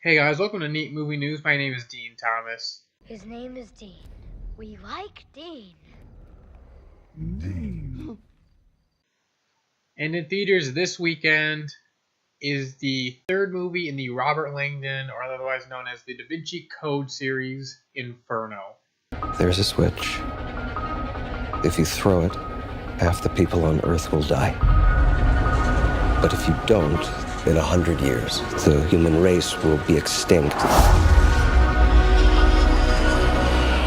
Hey guys, welcome to Neat Movie News. My name is Dean Thomas. His name is Dean. We like Dean. And in theaters this weekend is the third movie in the Robert Langdon, or otherwise known as the Da Vinci Code series, Inferno. There's a switch. If you throw it, half the people on Earth will die. But if you don't, in 100 years, the human race will be extinct.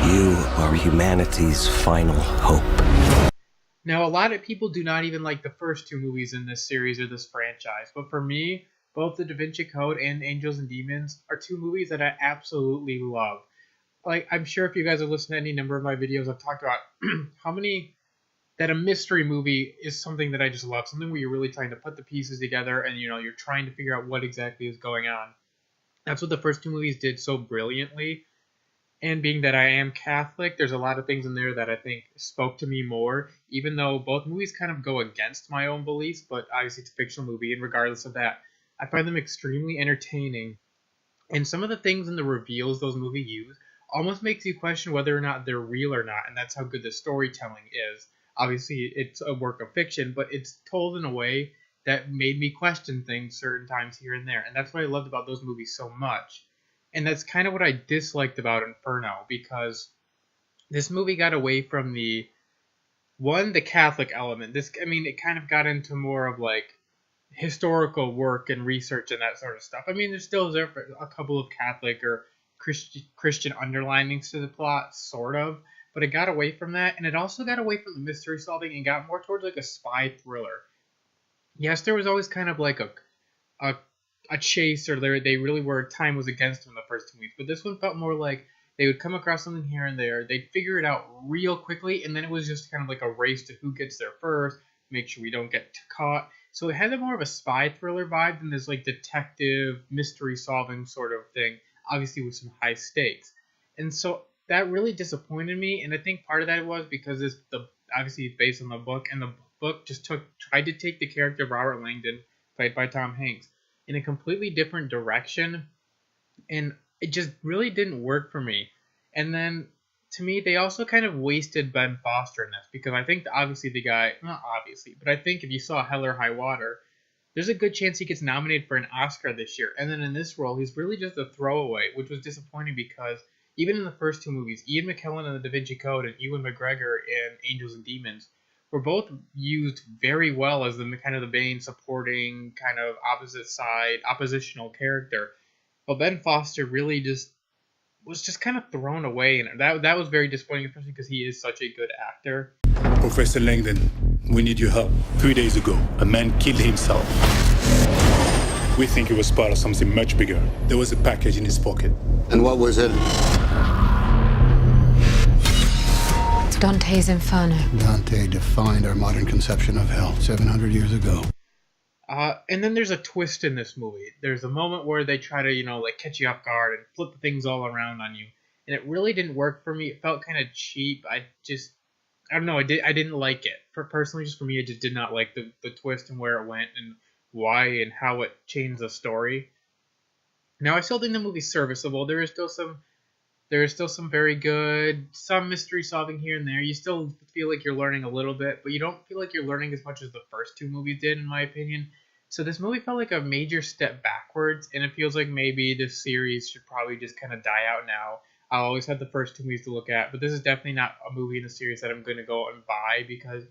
You are humanity's final hope. Now, a lot of people do not even like the first two movies in this series or this franchise, but for me, both the Da Vinci Code and Angels and Demons are two movies that I absolutely love. Like, I'm sure if you guys have listened to any number of my videos, I've talked about how many that a mystery movie is something that I just love, something where you're really trying to put the pieces together and you're trying to figure out what exactly is going on. That's what the first two movies did so brilliantly. And being that I am Catholic, there's a lot of things in there that I think spoke to me more, even though both movies kind of go against my own beliefs, but obviously it's a fictional movie, and regardless of that, I find them extremely entertaining. And some of the things in the reveals those movies use almost makes you question whether or not they're real or not, and that's how good the storytelling is. Obviously, it's a work of fiction, but it's told in a way that made me question things certain times here and there, and that's what I loved about those movies so much. And that's kind of what I disliked about Inferno, because this movie got away from the Catholic element. It kind of got into more of like historical work and research and that sort of stuff. I mean, there's still a couple of Catholic or Christian underlinings to the plot, sort of, but it got away from that, and it also got away from the mystery solving and got more towards like a spy thriller. Yes, there was always kind of like a chase, or they really were, time was against them in the first 2 weeks, but this one felt more like they would come across something here and there, they'd figure it out real quickly, and then it was just kind of like a race to who gets there first, make sure we don't get caught. So it had more of a spy thriller vibe than this like detective mystery solving sort of thing, obviously with some high stakes. And so that really disappointed me, and I think part of that was because obviously it's based on the book, and the book just tried to take the character of Robert Langdon, played by Tom Hanks, in a completely different direction, and it just really didn't work for me. And then, to me, they also kind of wasted Ben Foster in this, because I think obviously the guy, not obviously, but I think if you saw Hell or High Water, there's a good chance he gets nominated for an Oscar this year. And then in this role, he's really just a throwaway, which was disappointing because even in the first two movies, Ian McKellen in The Da Vinci Code and Ewan McGregor in Angels and Demons were both used very well as the kind of the main supporting kind of oppositional character. But Ben Foster really was just kind of thrown away, and that was very disappointing, especially because he is such a good actor. Professor Langdon, we need your help. 3 days ago, a man killed himself. We think it was part of something much bigger. There was a package in his pocket. And what was it? It's Dante's Inferno. Dante defined our modern conception of hell 700 years ago. And then there's a twist in this movie. There's a moment where they try to, like catch you off guard and flip things all around on you. And it really didn't work for me. It felt kind of cheap. I don't know. I didn't like it. Personally, just for me, I just did not like the twist and where it went and why and how it changed the story. Now, I still think the movie's serviceable. There is still some very good, some mystery solving here and there. You still feel like you're learning a little bit, but you don't feel like you're learning as much as the first two movies did, in my opinion. So this movie felt like a major step backwards, and it feels like maybe this series should probably just kind of die out now. I'll always have the first two movies to look at, but this is definitely not a movie in the series that I'm going to go and buy, because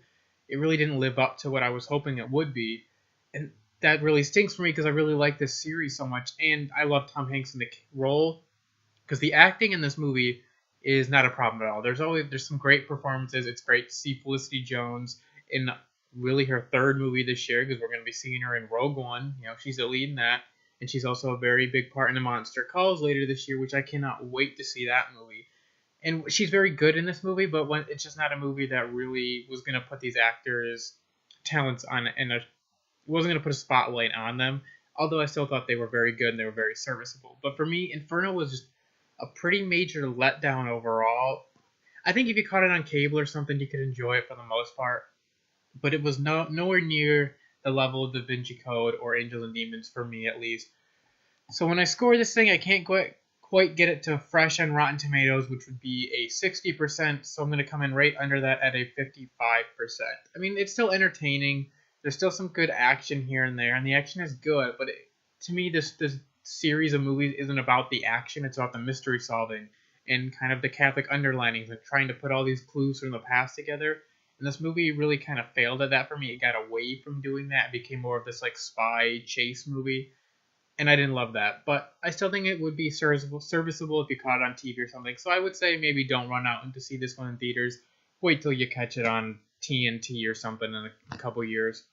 it really didn't live up to what I was hoping it would be. And that really stinks for me, because I really like this series so much, and I love Tom Hanks in the role, because the acting in this movie is not a problem at all. There's some great performances. It's great to see Felicity Jones in really her third movie this year, because we're going to be seeing her in Rogue One. She's the lead in that, and she's also a very big part in The Monster Calls later this year, which I cannot wait to see that movie. And she's very good in this movie, but it's just not a movie that really was going to put these actors' talents on, and wasn't going to put a spotlight on them. Although I still thought they were very good and they were very serviceable. But for me, Inferno was just a pretty major letdown overall. I think if you caught it on cable or something, you could enjoy it for the most part. But it was nowhere near the level of Da Vinci Code or Angels and Demons, for me at least. So when I score this thing, I can't quite get it to fresh on Rotten Tomatoes, which would be a 60%. So I'm going to come in right under that at a 55%. I mean, it's still entertaining. There's still some good action here and there, and the action is good. But to me, this series of movies isn't about the action. It's about the mystery solving and kind of the Catholic underlinings and trying to put all these clues from the past together. And this movie really kind of failed at that for me. It got away from doing that. It became more of this like spy chase movie. And I didn't love that. But I still think it would be serviceable if you caught it on TV or something. So I would say maybe don't run out and to see this one in theaters. Wait till you catch it on TNT or something in a couple years.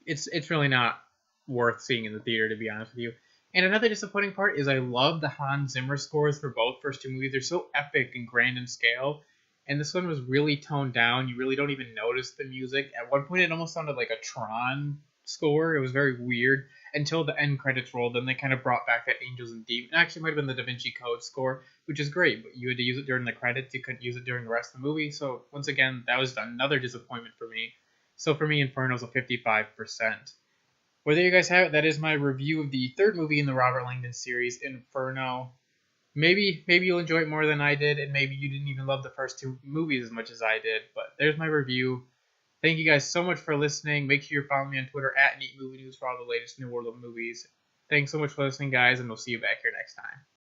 It's really not worth seeing in the theater, to be honest with you. And another disappointing part is I love the Hans Zimmer scores for both first two movies. They're so epic and grand in scale. And this one was really toned down. You really don't even notice the music. At one point, it almost sounded like a Tron score. It was very weird until the end credits rolled. Then they kind of brought back that Angels and Demons. Actually, it might have been the Da Vinci Code score, which is great. But you had to use it during the credits. You couldn't use it during the rest of the movie. So once again, that was another disappointment for me. So for me, Inferno's a 55%. Well, there you guys have it. That is my review of the third movie in the Robert Langdon series, Inferno. Maybe you'll enjoy it more than I did, and maybe you didn't even love the first two movies as much as I did. But there's my review. Thank you guys so much for listening. Make sure you're following me on Twitter at Neat Movie News for all the latest New World of movies. Thanks so much for listening, guys, and we'll see you back here next time.